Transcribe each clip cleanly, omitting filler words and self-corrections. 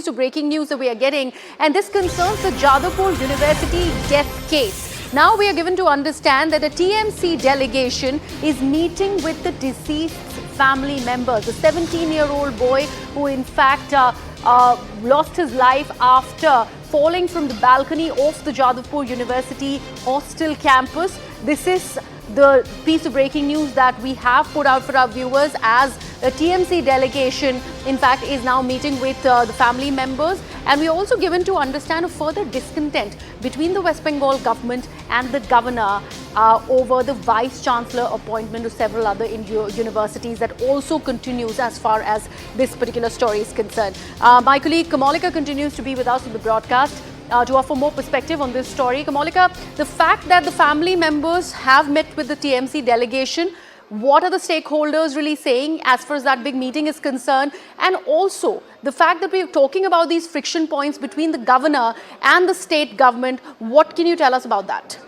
to breaking news that we are getting, and this concerns the Jadavpur University death case. Now we are given to understand that a TMC delegation is meeting with the deceased's family members. A 17-year-old boy who in fact lost his life after falling from the balcony of the Jadavpur University hostel campus. This is the piece of breaking news that we have put out for our viewers, as the TMC delegation in fact is now meeting with the family members, and we are also given to understand a further discontent between the West Bengal government and the governor over the vice chancellor appointment of several other universities that also continues as far as this particular story is concerned. My colleague Kamalika continues to be with us on the broadcast to offer more perspective on this story. Kamalika, the fact that the family members have met with the TMC delegation, what are the stakeholders really saying as far as that big meeting is concerned? And also the fact that we're talking about these friction points between the governor and the state government, what can you tell us about that?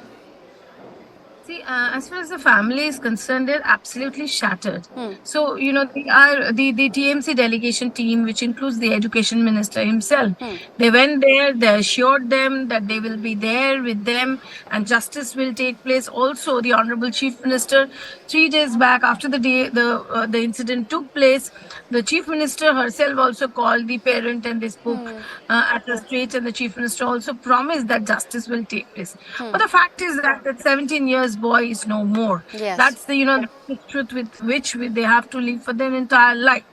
See, as far as the family is concerned, they're absolutely shattered. So, you know, they are the TMC delegation team, which includes the education minister himself. They went there, they assured them that they will be there with them and justice will take place. Also, the Honorable Chief Minister, 3 days back after the day the incident took place, the Chief Minister herself also called the parent and they spoke at the streets, and the Chief Minister also promised that justice will take place. But the fact is that 17 years boy is no more. Yes. That's the the truth with which they have to live for their entire life.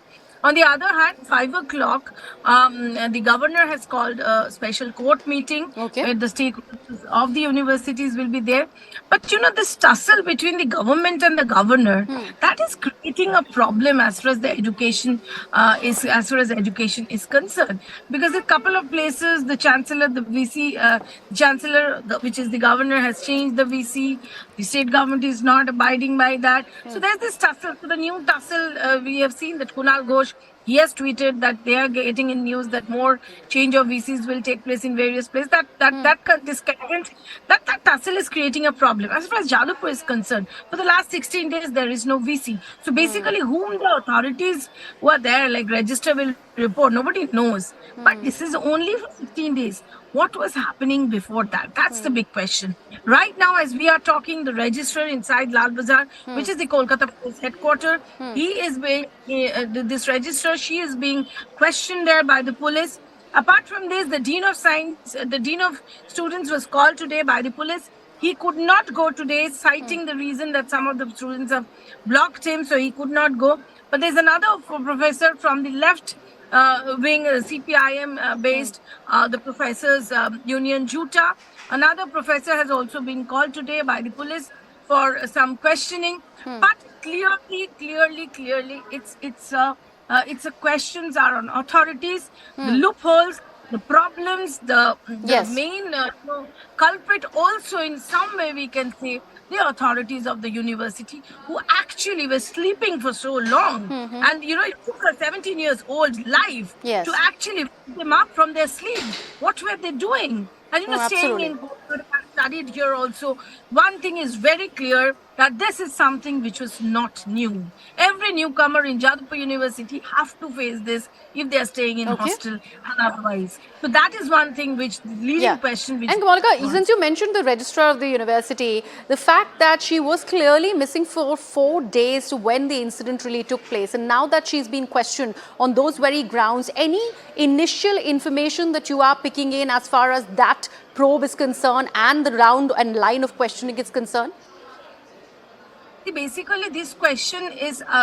On the other hand, 5 o'clock, the governor has called a special court meeting where the stakeholders of the universities will be there. But this tussle between the government and the governor, that is creating a problem as far as the education is concerned. Because a couple of places, the chancellor, the VC, which is the governor, has changed the VC. The state government is not abiding by that. So there's this tussle. So the new tussle, we have seen that Kunal Ghosh, he has tweeted that they are getting in news that more change of VCs will take place in various places. That tussle is creating a problem. As far as Jadavpur is concerned, for the last 16 days, there is no VC. So basically, whom the authorities who are there, like register, will report, nobody knows. But this is only for 16 days. What was happening before that? That's the big question. Right now, as we are talking, the registrar inside Lal Bazaar, which is the Kolkata police headquarters, this registrar, she is being questioned there by the police. Apart from this, the dean of science, the dean of students was called today by the police. He could not go today, citing the reason that some of the students have blocked him, so he could not go. But there's another professor from the left wing, CPIM based, the professors union Juta. Another professor has also been called today by the police for some questioning. But clearly, it's questions are on authorities, the loopholes, the problems, the main culprit also in some way we can say the authorities of the university, who actually were sleeping for so long. And it took a 17 years old life to actually wake them up from their sleep. What were they doing? And staying in studied here also. One thing is very clear, that this is something which was not new. Every newcomer in Jadavpur University have to face this if they are staying in hostel and otherwise. So that is one thing which the leading question. Which and Kamalika, since you mentioned the registrar of the university, the fact that she was clearly missing for 4 days to when the incident really took place, and now that she's been questioned on those very grounds, any initial information that you are picking in as far as that probe is concerned and the round and line of questioning is concerned? Basically, this question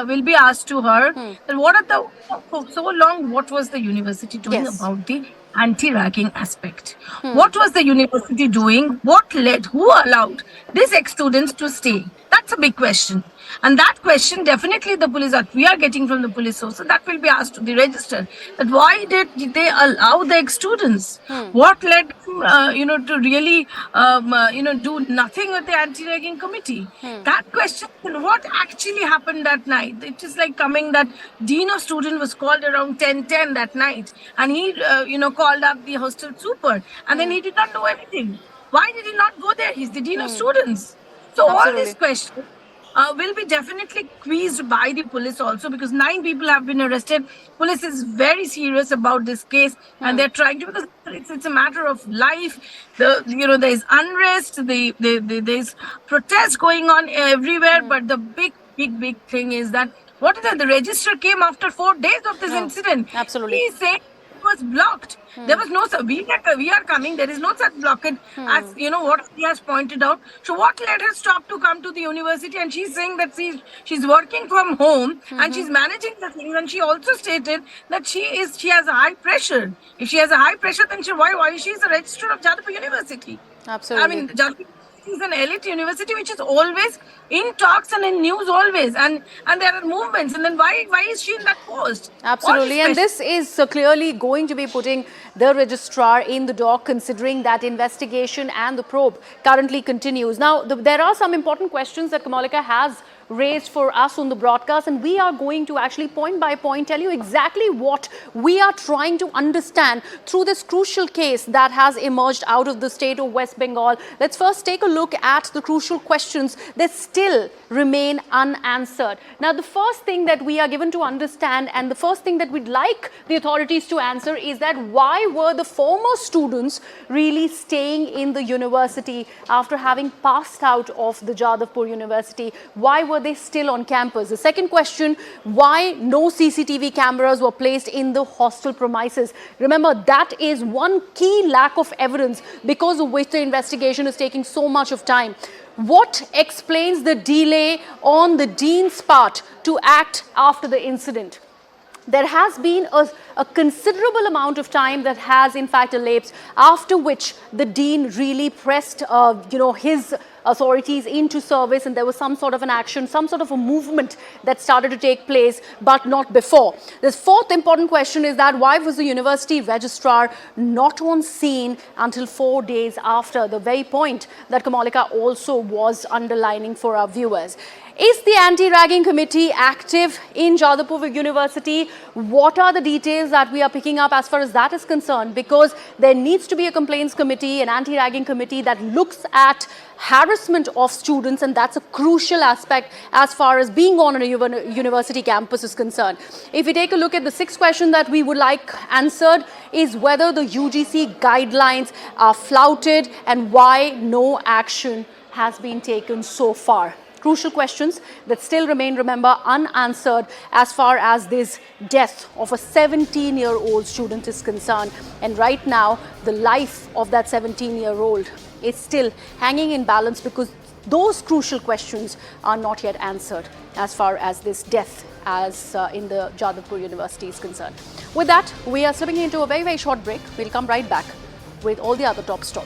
will be asked to her. That for so long, what was the university doing about the anti-ragging aspect? What was the university doing? What led? Who allowed these ex-students to stay? That's a big question. And that question, definitely the police we are getting from the police source. So that will be asked to the register. That why did they allow the ex-students? What led to really do nothing with the anti-ragging committee? That question, what actually happened that night? It is like coming that dean of student was called around 10:10 that night, and he called up the hostel super, and then he did not know anything. Why did he not go there? He's the dean of students. So all these questions will be definitely quizzed by the police also, because 9 people have been arrested. Police is very serious about this case, and they're trying to, because it's a matter of life. There's unrest, there's protests going on everywhere, but the big thing is that what is that? The register came after 4 days of this incident. Absolutely. He saying was blocked. There was no, we are coming. There is no such blockade as what he has pointed out. So what led her stop to come to the university? And she's saying that she's working from home and she's managing the things. And she also stated that she has a high pressure. If she has a high pressure, then why she's a registrar of Jadavpur University? Absolutely. I mean, Jadavpur is an elite university which is always in talks and in news always, and there are movements, and then why is she in that post? Absolutely, and this is clearly going to be putting the registrar in the dock, considering that investigation and the probe currently continues. Now, there are some important questions that Kamalika has raised for us on the broadcast, and we are going to actually point by point tell you exactly what we are trying to understand through this crucial case that has emerged out of the state of West Bengal. Let's first take a look at the crucial questions that still remain unanswered. Now, the first thing that we are given to understand, and the first thing that we'd like the authorities to answer, is that why were the former students really staying in the university after having passed out of the Jadavpur University? Why were they still on campus? The second question, why no CCTV cameras were placed in the hostel premises? Remember, that is one key lack of evidence because of which the investigation is taking so much of time. What explains the delay on the dean's part to act after the incident? There has been a considerable amount of time that has in fact elapsed, after which the dean really pressed his authorities into service, and there was some sort of an action, some sort of a movement that started to take place, but not before. The fourth important question is that why was the university registrar not on scene until 4 days after, the very point that Kamalika also was underlining for our viewers. Is the anti-ragging committee active in Jadavpur University? What are the details that we are picking up as far as that is concerned? Because there needs to be a complaints committee, an anti-ragging committee that looks at harassment of students, and that's a crucial aspect as far as being on a university campus is concerned. If we take a look at the sixth question that we would like answered, is whether the UGC guidelines are flouted and why no action has been taken so far. Crucial questions that still remain, remember, unanswered as far as this death of a 17-year-old student is concerned. And right now, the life of that 17-year-old is still hanging in balance because those crucial questions are not yet answered as far as this death as in the Jadavpur University is concerned. With that, we are slipping into a very, very short break. We'll come right back with all the other top stories.